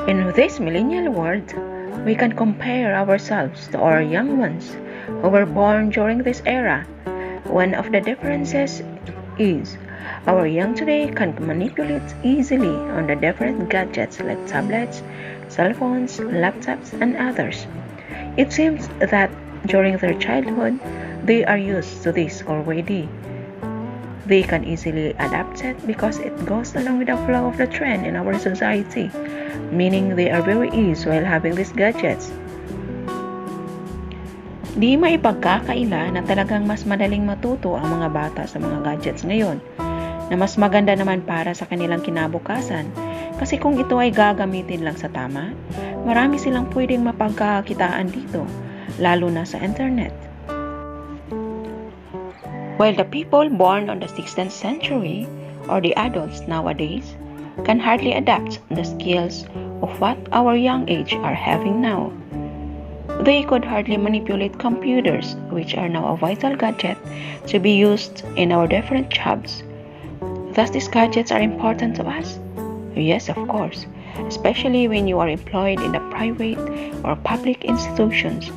In this millennial world, we can compare ourselves to our young ones who were born during this era. One of the differences is our young today can manipulate easily on the different gadgets like tablets, cell phones, laptops, and others. It seems that during their childhood, they are used to this already. They can easily adapt it because it goes along with the flow of the trend in our society, meaning they are very easy while having these gadgets. Di maipagkakaila na talagang mas madaling matuto ang mga bata sa mga gadgets ngayon, na mas maganda naman para sa kanilang kinabukasan kasi kung ito ay gagamitin lang sa tama, marami silang pwedeng mapagkakitaan dito, lalo na sa internet. While the people born on the 16th century or the adults nowadays can hardly adapt the skills of what our young age are having now. They could hardly manipulate computers, which are now a vital gadget to be used in our different jobs. Thus, these gadgets are important to us. Yes, of course, especially when you are employed in the private or public institutions.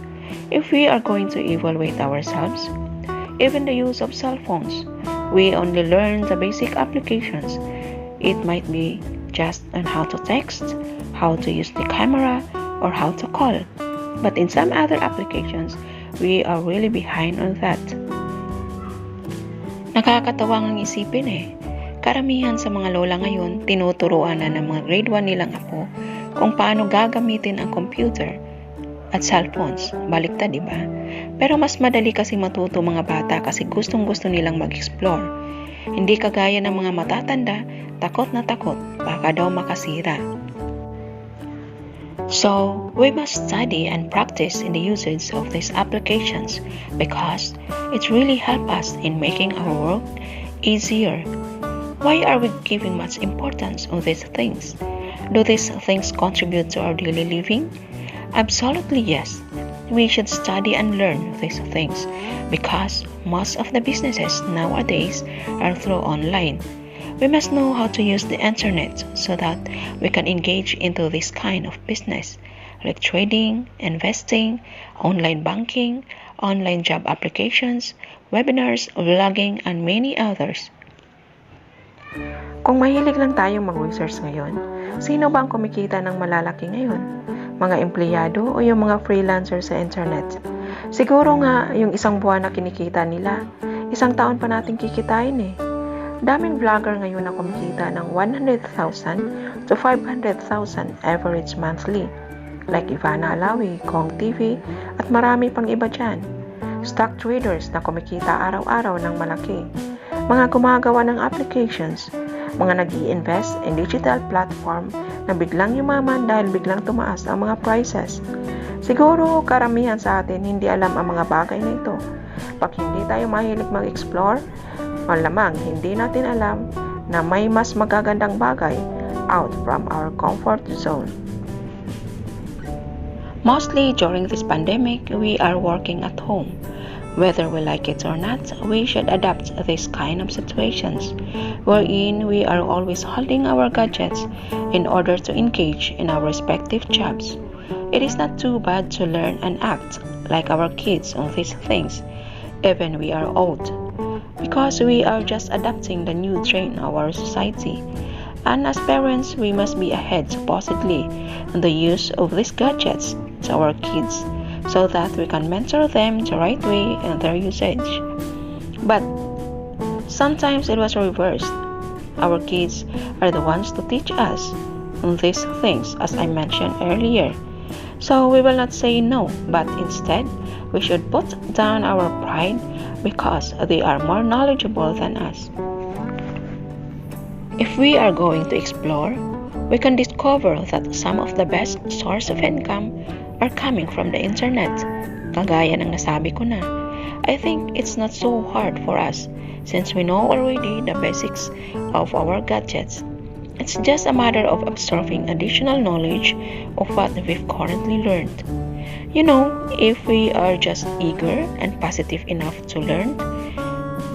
If we are going to evaluate ourselves, even the use of cell phones, we only learn the basic applications. It might be just on how to text, how to use the camera, or how to call. But in some other applications, we are really behind on that. Nakakatawang isipin Karamihan sa mga lola ngayon, tinuturuan na ng mga grade 1 nilang apo kung paano gagamitin ang computer at cellphones. Baliktad, di ba? Pero mas madali kasi matuto mga bata kasi gustong-gusto nilang mag-explore. Hindi kagaya ng mga matatanda, takot na takot, baka daw makasira. So, we must study and practice in the usage of these applications because it really helps us in making our work easier. Why are we giving much importance on these things? Do these things contribute to our daily living? Absolutely yes. We should study and learn these things because most of the businesses nowadays are through online. We must know how to use the internet so that we can engage into this kind of business like trading, investing, online banking, online job applications, webinars, vlogging, and many others. Kung mahilig lang tayong mag-research ngayon, sino ba ang kumikita ng malalaki ngayon? Mga empleyado o yung mga freelancer sa internet? Siguro nga yung isang buwan na kinikita nila, isang taon pa natin kikitain Daming vlogger ngayon na kumikita ng 100,000 to 500,000 average monthly. Like Ivana Alawi, Kong TV, at marami pang iba dyan. Stock traders na kumikita araw-araw ng malaki. Mga gumagawa ng applications, mga nag-i-invest in digital platform na biglang yumaman dahil biglang tumaas ang mga prices. Siguro karamihan sa atin hindi alam ang mga bagay na ito. Pag hindi tayo mahilig mag-explore, malamang hindi natin alam na may mas magagandang bagay out from our comfort zone. Mostly during this pandemic, we are working at home. Whether we like it or not, we should adapt this kind of situations, wherein we are always holding our gadgets in order to engage in our respective jobs. It is not too bad to learn and act like our kids on these things, even we are old, because we are just adapting the new trend of our society. And as parents, we must be ahead supposedly in the use of these gadgets to our kids so that we can mentor them the right way in their usage. But sometimes it was reversed. Our kids are the ones to teach us on these things, as I mentioned earlier. So we will not say no, but instead we should put down our pride because they are more knowledgeable than us. If we are going to explore, we can discover that some of the best source of income are coming from the internet. Kagaya ng nasabi ko na, I think it's not so hard for us since we know already the basics of our gadgets. It's just a matter of absorbing additional knowledge of what we've currently learned. You know, if we are just eager and positive enough to learn,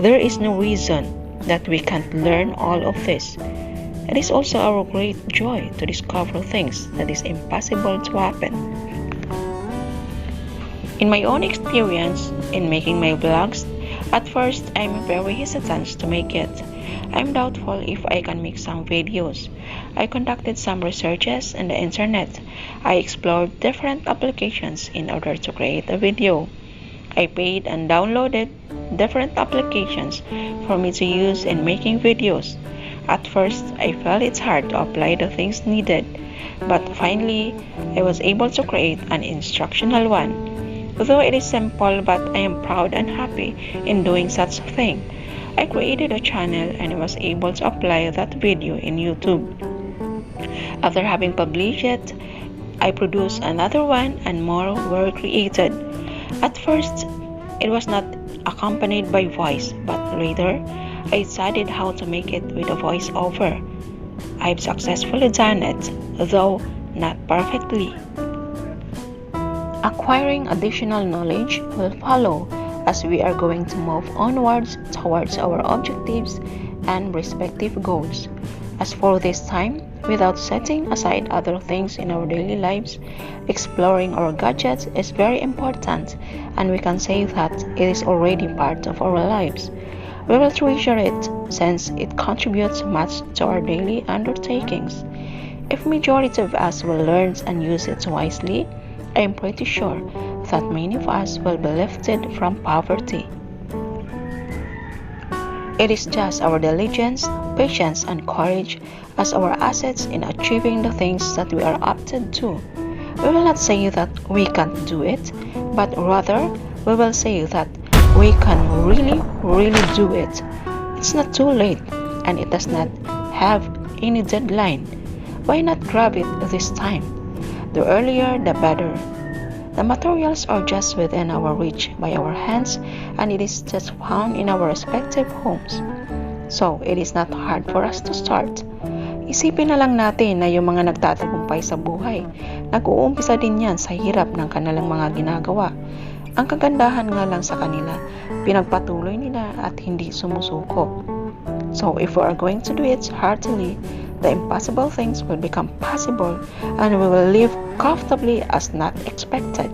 there is no reason that we can't learn all of this. It is also our great joy to discover things that is impossible to happen. In my own experience in making my vlogs, at first I'm very hesitant to make it. I'm doubtful if I can make some videos. I conducted some researches on the internet. I explored different applications in order to create a video. I paid and downloaded different applications for me to use in making videos. At first, I felt it's hard to apply the things needed, but finally, I was able to create an instructional one. Though it is simple, but I am proud and happy in doing such a thing. I created a channel and I was able to apply that video in YouTube. After having published it, I produced another one and more were created. At first, it was not accompanied by voice, but later, I studied how to make it with a voiceover. I've successfully done it, though not perfectly. Acquiring additional knowledge will follow as we are going to move onwards towards our objectives and respective goals. As for this time, without setting aside other things in our daily lives, exploring our gadgets is very important, and we can say that it is already part of our lives. We will treasure it since it contributes much to our daily undertakings. If majority of us will learn and use it wisely, I am pretty sure that many of us will be lifted from poverty. It is just our diligence, patience, and courage as our assets in achieving the things that we are opted to. We will not say that we can't do it, but rather we will say that we can really do it. It's not too late and it does not have any deadline. Why not grab it this time? The earlier the better. The materials are just within our reach by our hands and it is just found in our respective homes. So, it is not hard for us to start. Isipin na lang natin na yung mga nagtatagumpay sa buhay, nag-uumpisa din yan sa hirap ng kanilang mga ginagawa. Ang kagandahan nga lang sa kanila, pinagpatuloy nila at hindi sumusuko. So, if we are going to do it heartily, the impossible things will become possible and we will live comfortably as not expected.